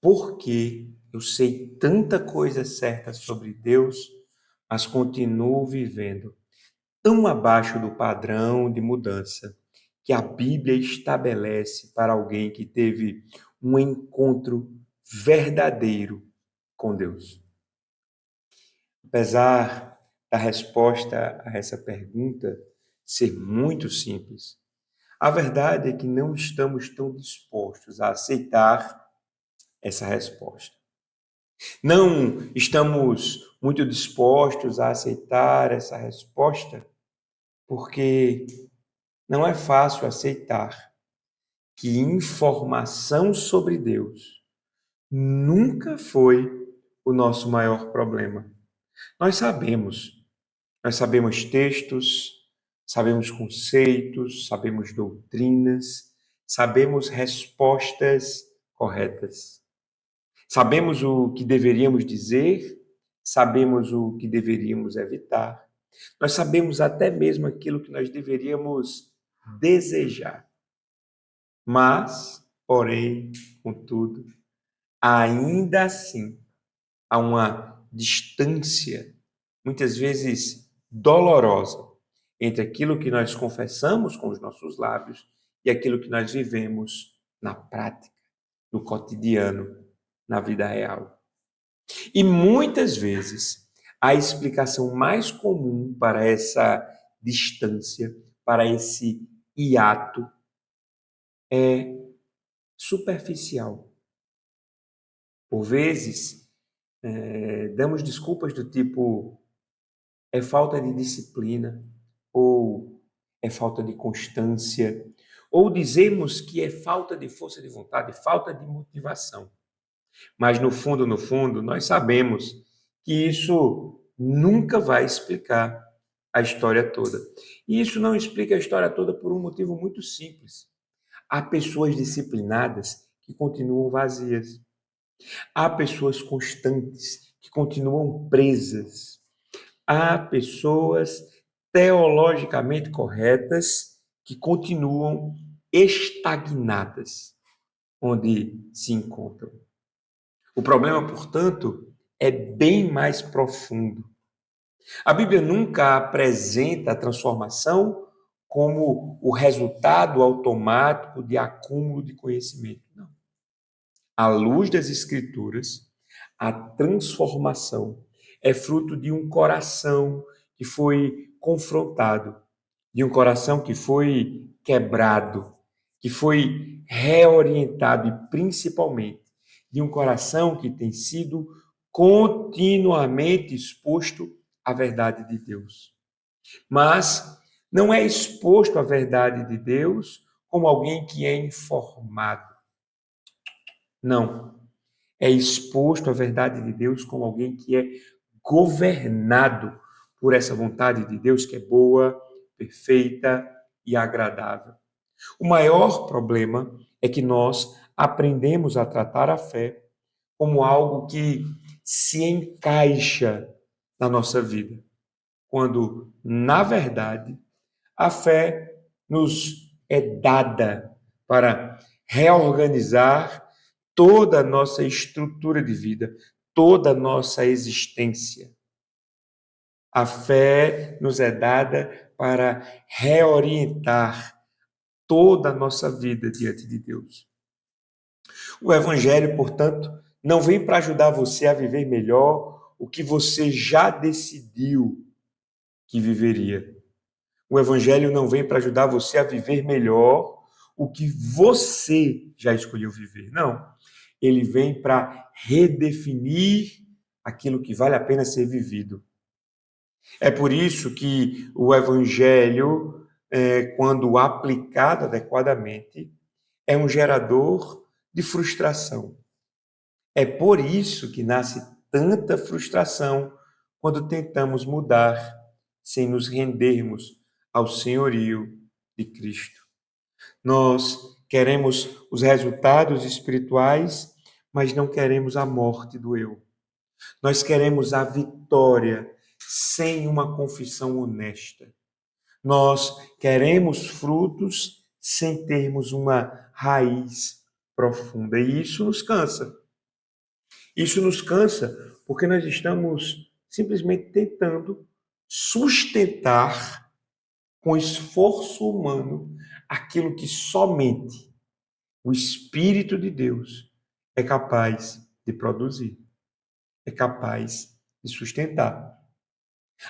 Por que eu sei tanta coisa certa sobre Deus, mas continuo vivendo tão abaixo do padrão de mudança que a Bíblia estabelece para alguém que teve um encontro verdadeiro com Deus? Apesar da resposta a essa pergunta ser muito simples, a verdade é que não estamos tão dispostos a aceitar essa resposta. Não estamos muito dispostos a aceitar essa resposta porque não é fácil aceitar que informação sobre Deus nunca foi o nosso maior problema. Nós sabemos textos, sabemos conceitos, sabemos doutrinas, sabemos respostas corretas. Sabemos o que deveríamos dizer, sabemos o que deveríamos evitar. Nós sabemos até mesmo aquilo que nós deveríamos desejar. Mas, porém, contudo, ainda assim, há uma distância, muitas vezes dolorosa, entre aquilo que nós confessamos com os nossos lábios e aquilo que nós vivemos na prática, no cotidiano, na vida real. E muitas vezes a explicação mais comum para essa distância, para esse hiato, é superficial. Por vezes, damos desculpas do tipo é falta de disciplina, ou é falta de constância, ou dizemos que é falta de força de vontade, falta de motivação. Mas no fundo, nós sabemos que isso nunca vai explicar a história toda. E isso não explica a história toda por um motivo muito simples. Há pessoas disciplinadas que continuam vazias. Há pessoas constantes que continuam presas. Há pessoas teologicamente corretas que continuam estagnadas onde se encontram. O problema, portanto, é bem mais profundo. A Bíblia nunca apresenta a transformação como o resultado automático de acúmulo de conhecimento. Não. À luz das Escrituras, a transformação é fruto de um coração que foi confrontado, de um coração que foi quebrado, que foi reorientado e principalmente de um coração que tem sido continuamente exposto à verdade de Deus. Mas não é exposto à verdade de Deus como alguém que é informado. Não. É exposto à verdade de Deus como alguém que é governado por essa vontade de Deus que é boa, perfeita e agradável. O maior problema é que nós aprendemos a tratar a fé como algo que se encaixa na nossa vida, quando, na verdade, a fé nos é dada para reorganizar toda a nossa estrutura de vida, toda a nossa existência. A fé nos é dada para reorientar toda a nossa vida diante de Deus. O Evangelho, portanto, não vem para ajudar você a viver melhor o que você já decidiu que viveria. O Evangelho não vem para ajudar você a viver melhor o que você já escolheu viver. Não. Ele vem para redefinir aquilo que vale a pena ser vivido. É por isso que o Evangelho, quando aplicado adequadamente, é um gerador de frustração. É por isso que nasce tanta frustração quando tentamos mudar sem nos rendermos ao senhorio de Cristo. Nós queremos os resultados espirituais, mas não queremos a morte do eu. Nós queremos a vitória sem uma confissão honesta. Nós queremos frutos sem termos uma raiz profunda. E isso nos cansa. Isso nos cansa, porque nós estamos simplesmente tentando sustentar com esforço humano aquilo que somente o Espírito de Deus é capaz de produzir, é capaz de sustentar.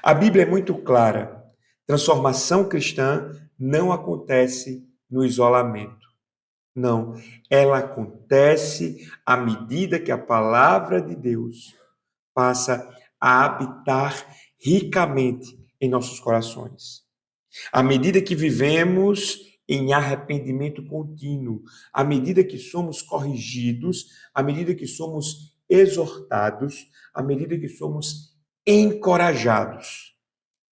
A Bíblia é muito clara. Transformação cristã não acontece no isolamento. Não, ela acontece à medida que a palavra de Deus passa a habitar ricamente em nossos corações. À medida que vivemos em arrependimento contínuo, à medida que somos corrigidos, à medida que somos exortados, à medida que somos encorajados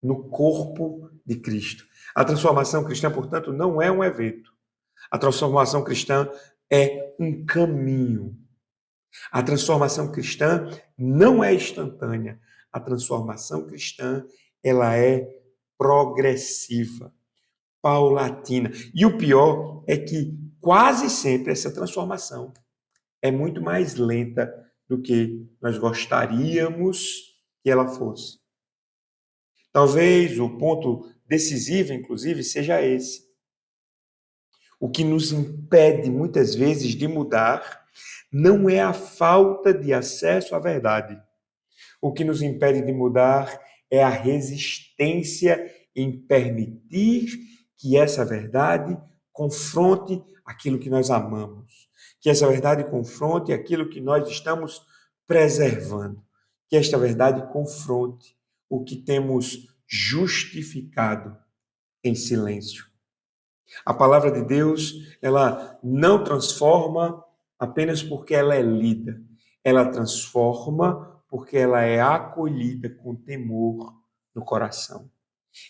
no corpo de Cristo. A transformação cristã, portanto, não é um evento. A transformação cristã é um caminho. A transformação cristã não é instantânea. A transformação cristã, ela é progressiva, paulatina. E o pior é que quase sempre essa transformação é muito mais lenta do que nós gostaríamos que ela fosse. Talvez o ponto decisivo, inclusive, seja esse. O que nos impede muitas vezes de mudar não é a falta de acesso à verdade. O que nos impede de mudar é a resistência em permitir que essa verdade confronte aquilo que nós amamos, que essa verdade confronte aquilo que nós estamos preservando, que esta verdade confronte o que temos justificado em silêncio. A palavra de Deus, ela não transforma apenas porque ela é lida. Ela transforma porque ela é acolhida com temor no coração.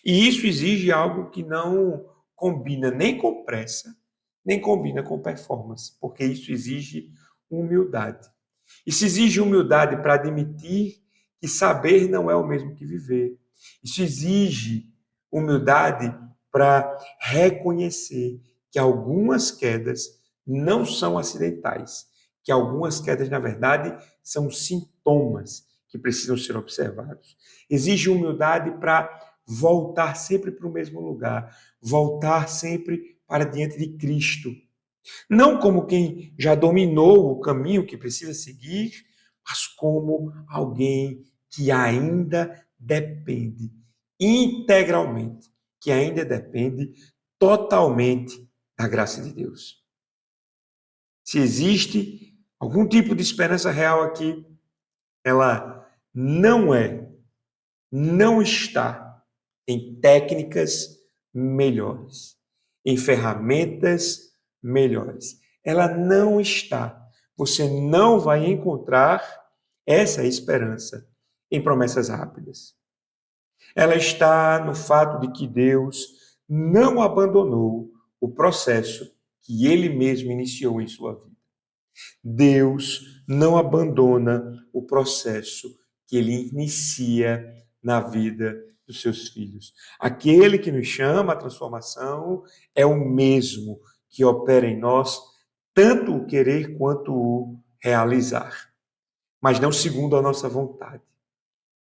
E isso exige algo que não combina nem com pressa, nem combina com performance, porque isso exige humildade. Isso exige humildade para admitir que saber não é o mesmo que viver. Isso exige humildade para reconhecer que algumas quedas não são acidentais, que algumas quedas, na verdade, são sintomas que precisam ser observados. Exige humildade para voltar sempre para o mesmo lugar, voltar sempre para diante de Cristo. Não como quem já dominou o caminho que precisa seguir, mas como alguém que ainda depende integralmente, que ainda depende totalmente da graça de Deus. Se existe algum tipo de esperança real aqui, ela não está em técnicas melhores, em ferramentas melhores. Ela não está. Você não vai encontrar essa esperança em promessas rápidas. Ela está no fato de que Deus não abandonou o processo que ele mesmo iniciou em sua vida. Deus não abandona o processo que ele inicia na vida dos seus filhos. Aquele que nos chama à transformação é o mesmo que opera em nós tanto o querer quanto o realizar, mas não segundo a nossa vontade.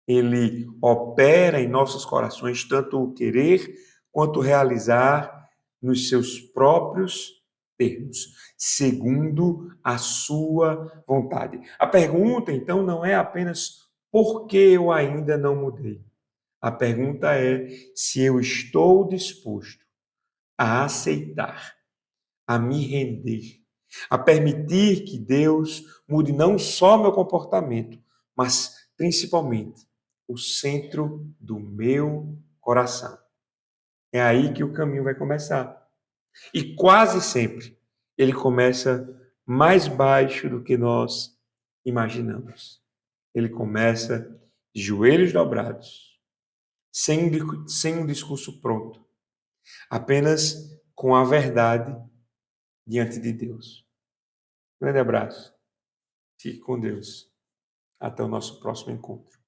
Ele opera em nossos corações tanto o querer quanto o realizar nos seus próprios termos, segundo a sua vontade. A pergunta, então, não é apenas por que eu ainda não mudei. A pergunta é se eu estou disposto a aceitar, a me render, a permitir que Deus mude não só meu comportamento, mas principalmente o centro do meu coração. É aí que o caminho vai começar. E quase sempre ele começa mais baixo do que nós imaginamos. Ele começa de joelhos dobrados, sem um discurso pronto, apenas com a verdade diante de Deus. Um grande abraço. Fique com Deus. Até o nosso próximo encontro.